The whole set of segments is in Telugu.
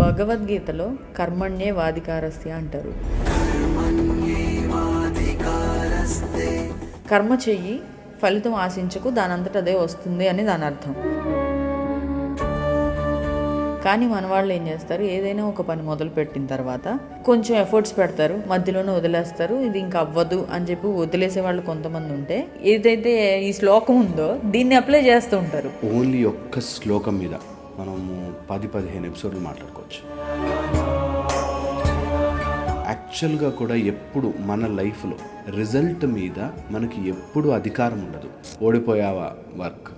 భగవద్గీతలో కర్మణ్యేవాధికారస్య అంటారు. కర్మ చెయ్యి, ఫలితం ఆశించకు, దానంతట అదే వస్తుంది అని దాని అర్థం. కానీ మన వాళ్ళు ఏం చేస్తారు, ఏదైనా ఒక పని మొదలు పెట్టిన తర్వాత కొంచెం ఎఫర్ట్స్ పెడతారు, మధ్యలోనే వదిలేస్తారు, ఇది ఇంకా అవ్వదు అని చెప్పి వదిలేసే వాళ్ళు కొంతమంది ఉంటే, ఏదైతే ఈ శ్లోకం ఉందో దీన్ని అప్లై చేస్తూ ఉంటారు. ఓన్లీ ఒక్క శ్లోకం మీద మనము 10-15 ఎపిసోడ్లు మాట్లాడుకోవచ్చు. యాక్చువల్గా కూడా ఎప్పుడు మన లైఫ్లో రిజల్ట్ మీద మనకి ఎప్పుడు అధికారం ఉండదు. ఓడిపోయావా వర్క్,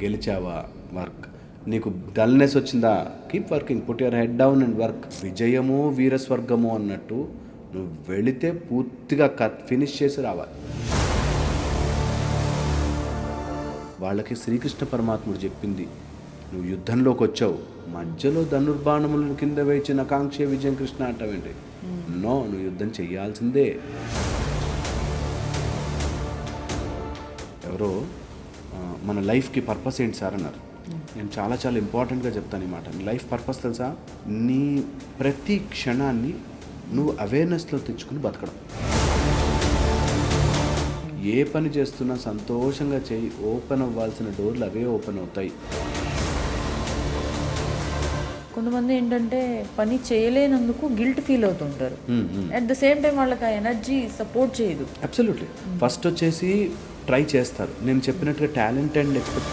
గెలిచావా వర్క్, నీకు డల్నెస్ వచ్చిందా keep working, put your head down and work. విజయమో వీరస్వర్గమో అన్నట్టు నువ్వు వెళితే పూర్తిగా ఫినిష్ చేసి రావాలి. వాళ్ళకి శ్రీకృష్ణ పరమాత్ముడు చెప్పింది, నువ్వు యుద్ధంలోకి వచ్చావు, మధ్యలో ధనుర్బాణములను కింద వేచిన కాంక్షే విజయం కృష్ణ అంటావేంటి? నో, నువ్వు యుద్ధం చెయ్యాల్సిందే. ఎవరో మన లైఫ్కి పర్పస్ ఏంటి సార్ అన్నారు. నేను చాలా చాలా ఇంపార్టెంట్గా చెప్తాను ఈ మాట. లైఫ్ పర్పస్ తెలుసా? నీ ప్రతి క్షణాన్ని నువ్వు అవేర్నెస్లో తెచ్చుకుని బతకడం. ఏ పని చేస్తున్నా సంతోషంగా చేయి, ఓపెన్ అవ్వాల్సిన డోర్లు అవే ఓపెన్ అవుతాయి. కొంతమంది ఏంటంటే పని చేయలేనందుకు గిల్ట్ ఫీల్ అవుతుంటారు. అట్ ద సేమ్ టైం వాళ్ళకి ఆ ఎనర్జీ సపోర్ట్ చేయదు. అబ్సల్యూట్లీ. ఫస్ట్ వచ్చేసి ట్రై చేస్తారు. నేను చెప్పినట్టుగా టాలెంట్ అండ్ ఎక్స్పెక్ట్